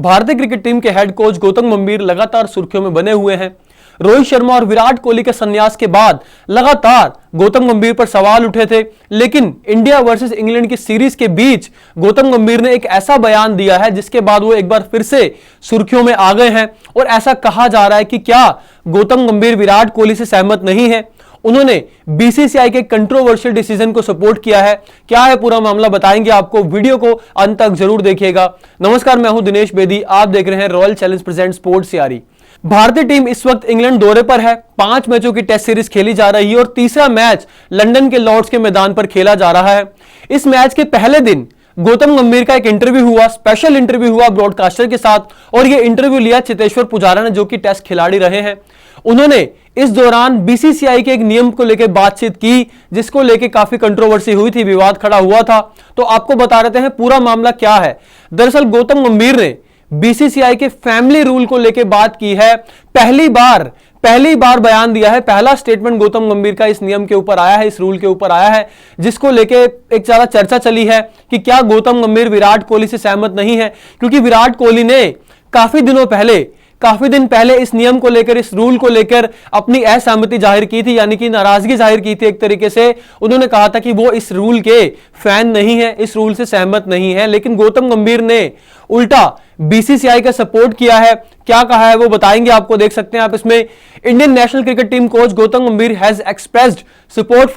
भारतीय cricket team के head coach Gautam गंभीर लगातार सुर्खियों में बने हुए हैं। रोहित शर्मा और विराट कोहली के संन्यास के बाद लगातार गौतम गंभीर पर सवाल उठे थे, लेकिन इंडिया वर्सेस इंग्लैंड की सीरीज के बीच गौतम गंभीर ने एक ऐसा बयान दिया है जिसके बाद वो एक बार फिर से सुर्खियों में आ गए हैं। और ऐसा कहा जा रहा है कि क्या गौतम गंभीर विराट कोहली से सहमत नहीं है। उन्होंने बीसीसीआई के कंट्रोवर्शियल डिसीजन को सपोर्ट किया है। क्या है पूरा मामला बताएंगे आपको, वीडियो को अंत तक जरूर देखिएगा। नमस्कार, मैं हूं दिनेश बेदी, आप देख रहे हैं रॉयल चैलेंज प्रेजेंट स्पोर्ट्स यारी। भारतीय टीम इस वक्त इंग्लैंड दौरे पर है। 5 मैचों की टेस्ट सीरीज खेली जा रही है और तीसरा मैच लंदन के लॉर्ड्स के मैदान पर खेला जा रहा है। इस मैच के पहले दिन गौतम गंभीर का एक इंटरव्यू हुआ, स्पेशल इंटरव्यू हुआ ब्रॉडकास्टर के साथ, और यह इंटरव्यू लिया चेतेश्वर पुजारा ने, जो कि टेस्ट खिलाड़ी रहे हैं। उन्होंने इस दौरान बीसीसीआई के एक नियम को लेकर बातचीत की, जिसको लेकर काफी कंट्रोवर्सी हुई थी, विवाद खड़ा हुआ था। तो आपको बता देते हैं पूरा मामला क्या है। दरअसल गौतम गंभीर ने बीसीसीआई के फैमिली रूल को लेकर बात की है। पहली बार बयान दिया है, पहला स्टेटमेंट गौतम गंभीर का इस नियम के ऊपर आया है, इस रूल के ऊपर आया है, जिसको लेके एक ज्यादा चर्चा चली है कि क्या गौतम गंभीर विराट कोहली से सहमत नहीं है, क्योंकि विराट कोहली ने काफी दिन पहले इस नियम को लेकर, इस रूल को लेकर अपनी असहमति जाहिर की थी, यानी कि नाराजगी जाहिर की थी। एक तरीके से उन्होंने कहा था कि वो इस रूल के फैन नहीं है, इस रूल से सहमत नहीं है। लेकिन गौतम गंभीर ने उल्टा बीसीसीआई का सपोर्ट किया है। क्या कहा है वो बताएंगे आपको, देख सकते हैं आप इसमें। Indian national cricket team coach Gautam Gambhir has expressed support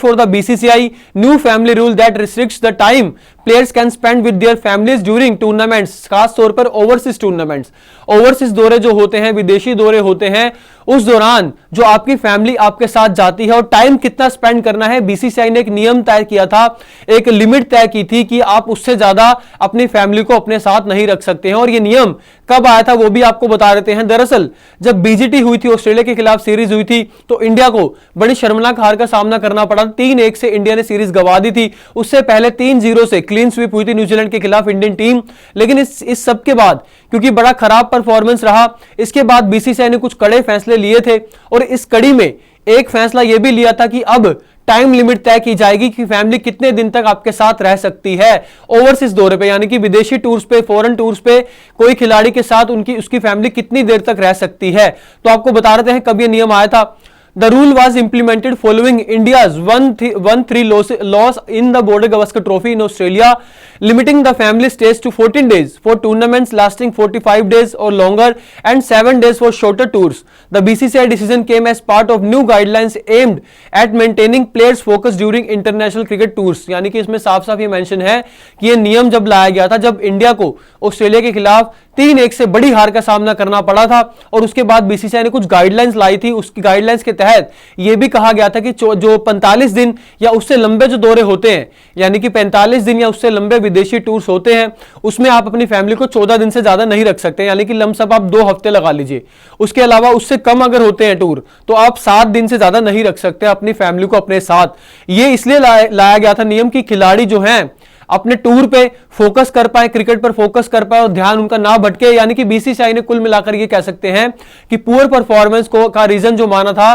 for the BCCI new family rule that restricts the time players can spend with their families during tournaments, खास तौर पर ओवरसीज टूर्नामेंट्स। ओवरसीज दौरे जो होते हैं, विदेशी दौरे होते हैं, उस दौरान जो आपकी फैमिली आपके साथ जाती है और टाइम कितना स्पेंड करना है, बीसीसीआई ने एक नियम तय किया था, एक लिमिट तय की थी कि आप उससे ज्यादा अपनी फैमिली को अपने साथ नहीं रख सकते हैं। और ये नियम कब आया था वो भी आपको बता देते हैं। दरअसल जब बीजीटी हुई थी, ऑस्ट्रेलिया के खिलाफ सीरीज हुई थी, तो इंडिया को बड़ी शर्मनाक हार का सामना करना पड़ा। 3-1 से इंडिया ने सीरीज गंवा दी थी। उससे पहले 3-0 से क्लीन स्वीप हुई थी न्यूजीलैंड के खिलाफ इंडियन टीम। लेकिन इस सब के बाद, क्योंकि बड़ा खराब परफॉर्मेंस रहा, इसके बाद बीसीसीआई ने कुछ कड़े फैसले लिए थे। और इस कड़ी में एक फैसला यह भी लिया था कि अब टाइम लिमिट तय की जाएगी कि फैमिली कितने दिन तक आपके साथ रह सकती है ओवरसीज दौरे पे, यानी कि विदेशी टूर्स पे, फॉरेन टूर्स पे कोई खिलाड़ी के साथ उसकी फैमिली कितनी देर तक रह सकती है। तो आपको बता रहे हैं कब यह नियम आया था। The rule was implemented following India's 1-3 loss in the Border Gavaskar Trophy in Australia, limiting the family stays to 14 days for tournaments lasting 45 days or longer and 7 days for shorter tours. The BCCI decision came as part of new guidelines aimed at maintaining players' focus during international cricket tours. यानी कि इसमें साफ-साफ ये mention है कि ये नियम जब लाया गया था, जब इंडिया को ऑस्ट्रेलिया के खिलाफ 3-1 से बड़ी हार का सामना करना पड़ा था, और उसके बाद बीसीसीआई ने कुछ गाइडलाइंस लाई थी। उसकी गाइडलाइंस के तहत यह भी कहा गया था कि जो 45 दिन या उससे लंबे जो दौरे होते हैं, यानी कि 45 दिन या उससे लंबे विदेशी टूर्स होते हैं, उसमें आप अपनी फैमिली को 14 दिन से ज्यादा नहीं रख सकते, यानी कि लमसम आप 2 हफ्ते लगा लीजिए। उसके अलावा उससे कम अगर होते हैं टूर, तो आप 7 दिन से ज्यादा नहीं रख सकते अपनी फैमिली को अपने साथ। ये इसलिए लाया गया था नियम कि खिलाड़ी जो हैं अपने टूर पे फोकस कर पाए, क्रिकेट पर फोकस कर पाए और ध्यान उनका ना भटके। यानी कि बीसीसीआई ने कुल मिलाकर ये कह सकते हैं कि पुअर परफॉर्मेंस का रीजन जो माना था,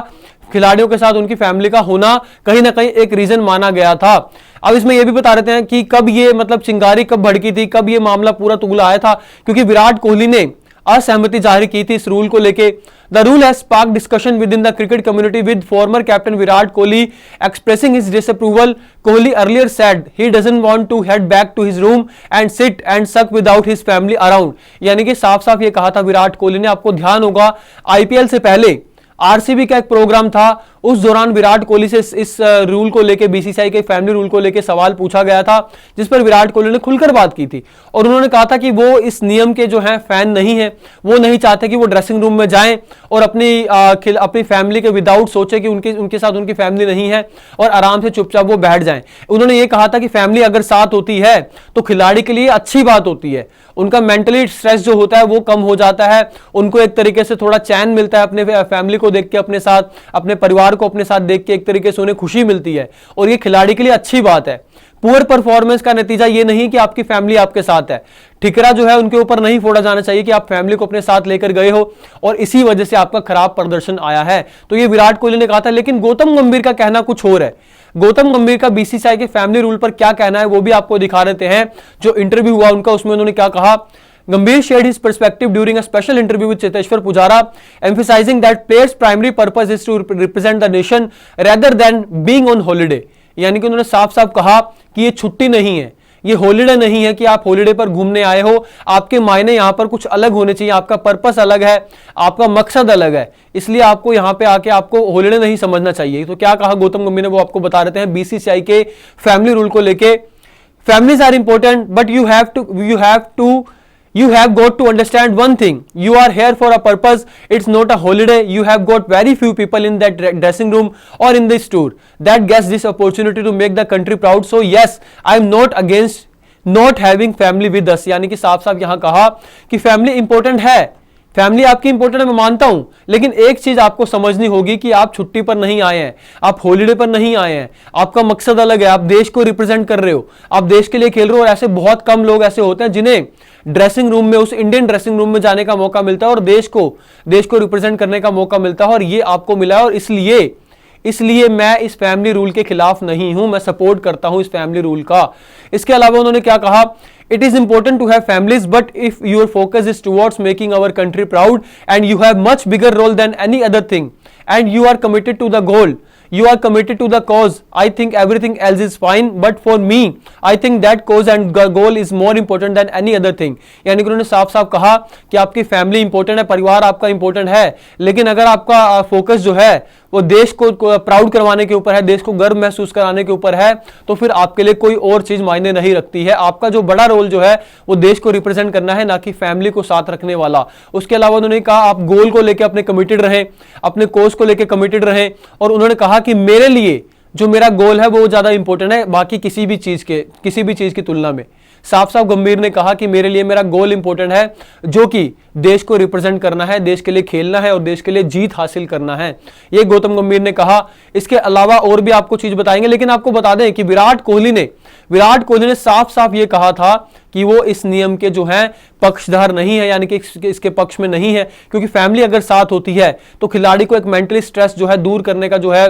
खिलाड़ियों के साथ उनकी फैमिली का होना कहीं ना कहीं एक रीजन माना गया था। अब इसमें यह भी बता देते हैं कि कब ये चिंगारी कब भड़की थी, कब ये मामला पूरा तूला आया था, क्योंकि विराट कोहली ने असहमति जाहिर की थी इस रूल को लेके। The rule has sparked discussion within the cricket community, with former captain Virat Kohli expressing his disapproval. Kohli earlier said he doesn't want to head back to his room and sit and suck without his family around. यानी कि साफ-साफ ये कहा था विराट कोहली ने। आपको ध्यान होगा आईपीएल से पहले आरसीबी का एक प्रोग्राम था, उस दौरान विराट कोहली से इस रूल को लेके, बीसीसीआई के फैमिली रूल को लेके सवाल पूछा गया था, जिस पर विराट कोहली ने खुलकर बात की थी। और उन्होंने कहा था कि वो इस नियम के जो हैं फैन नहीं है, वो नहीं चाहते कि वो ड्रेसिंग रूम में जाएं और अपनी फैमिली के विदाउट सोचे कि उनके साथ उनकी फैमिली नहीं है और आराम से चुपचाप वो बैठ जाएं। उन्होंने ये कहा था कि फैमिली अगर साथ होती है तो खिलाड़ी के लिए अच्छी बात होती है, उनका मेंटली स्ट्रेस जो होता है वो कम हो जाता है, उनको एक तरीके से थोड़ा चैन मिलता है अपने फैमिली को देख के, अपने साथ अपने परिवार को अपने साथ देख के एक तरीके से उन्हें खुशी मिलती है, और ये खिलाड़ी के लिए अच्छी बात है। पुअर परफॉर्मेंस का नतीजा ये नहीं कि आपकी फैमिली आपके साथ है, ठिकरा जो है उनके ऊपर नहीं फोड़ा जाना चाहिए कि आप फैमिली को अपने साथ लेकर गए हो और इसी वजह से आपका खराब प्रदर्शन आया है। तो ये विराट कोहली ने कहा था। लेकिन गौतम गंभीर का कहना कुछ और है। गौतम गंभीर का बीसीसीआई के फैमिली रूल पर क्या कहना है वो भी आपको दिखा देते हैं। जो इंटरव्यू हुआ उनका, उसमें उन्होंने क्या कहा। Gambhir shared his perspective during a special interview with Cheteshwar Pujara, emphasizing that players' primary purpose is to represent the nation rather than being on holiday. यानी कि उन्होंने साफ साफ कहा कि ये छुट्टी नहीं है, ये हॉलिडे नहीं है कि आप हॉलिडे पर घूमने आए हो, आपके मायने यहां पर कुछ अलग होने चाहिए, आपका पर्पस अलग है, आपका मकसद अलग है, इसलिए आपको यहां पे आके आपको हॉलिडे नहीं समझना चाहिए। तो क्या कहा गौतम गंभीर ने, वो आपको बता रहे हैं बीसीसीआई के फैमिली रूल को लेके। Families are important but you have got to understand one thing, you are here for a purpose, it's not a holiday. You have got very few people in that dressing room or in this tour that gets this opportunity to make the country proud. So yes, I am not against not having family with us. यानी कि साफ साफ यहां कहा कि family important है, family आपकी important है, मैं मानता हूं, लेकिन एक चीज आपको समझनी होगी कि आप छुट्टी पर नहीं आए हैं, आप हॉलिडे पर नहीं आए हैं, आपका मकसद अलग है, आप देश को रिप्रेजेंट कर रहे हो, आप देश के लिए खेल रहे हो। और ऐसे बहुत कम लोग ऐसे होते हैं जिन्हें ड्रेसिंग रूम में, उस इंडियन ड्रेसिंग रूम में जाने का मौका मिलता है और देश को रिप्रेजेंट करने का मौका मिलता है, और ये आपको मिला है। और इसलिए मैं इस फैमिली रूल के खिलाफ नहीं हूं, मैं सपोर्ट करता हूं इस फैमिली रूल का। इसके अलावा उन्होंने क्या कहा, it is important to have families but if your focus is towards making our country proud and you have much bigger role than any other thing and you are committed to the goal, you are committed to the cause, I think everything else is fine, but for me I think that cause and goal is more important than any other thing. यानी कि उन्होंने साफ साफ कहा कि आपकी family important है, परिवार आपका इंपॉर्टेंट है, लेकिन अगर आपका फोकस जो है वो देश को प्राउड करवाने के ऊपर है, देश को गर्व महसूस कराने के ऊपर है, तो फिर आपके लिए कोई और चीज मायने नहीं रखती है। आपका जो बड़ा रोल जो है वो देश को रिप्रेजेंट करना है, ना कि फैमिली को साथ रखने वाला। उसके अलावा उन्होंने कहा आप गोल को लेकर अपने कमिटेड रहें, अपने कोर्स को लेकर कमिटेड रहें, और उन्होंने कहा कि मेरे लिए जो मेरा गोल है वो ज्यादा इंपॉर्टेंट है बाकी किसी भी चीज की तुलना में। साफ साफ गंभीर ने कहा कि मेरे लिए मेरा गोल इंपॉर्टेंट है, जो कि देश को रिप्रेजेंट करना है, देश के लिए खेलना है और देश के लिए जीत हासिल करना है, ये गौतम गंभीर ने कहा। इसके अलावा और भी आपको चीज बताएंगे, लेकिन आपको बता दें कि विराट कोहली ने साफ साफ ये कहा था कि वो इस नियम के जो है पक्षधर नहीं है, यानी कि इसके पक्ष में नहीं है, क्योंकि फैमिली अगर साथ होती है तो खिलाड़ी को एक मेंटली स्ट्रेस जो है दूर करने का जो है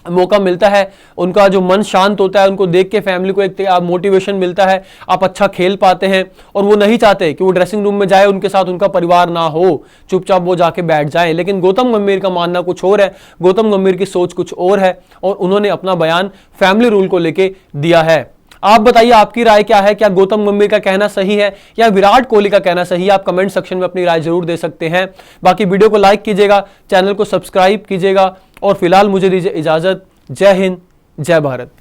मौका मिलता है, उनका जो मन शांत होता है, उनको देख के फैमिली को एक मोटिवेशन मिलता है, आप अच्छा खेल पाते हैं। और वो नहीं चाहते कि वो ड्रेसिंग रूम में जाए, उनके साथ उनका परिवार ना हो, चुपचाप वो जाके बैठ जाए। लेकिन गौतम गंभीर का मानना कुछ और है, गौतम गंभीर की सोच कुछ और है, और उन्होंने अपना बयान फैमिली रूल को लेके दिया है। आप बताइए आपकी राय क्या है, क्या गौतम गंभीर का कहना सही है या विराट कोहली का कहना सही है? आप कमेंट सेक्शन में अपनी राय जरूर दे सकते हैं। बाकी वीडियो को लाइक कीजिएगा, चैनल को सब्सक्राइब कीजिएगा, और फिलहाल मुझे दीजिए इजाजत। जय हिंद, जय भारत।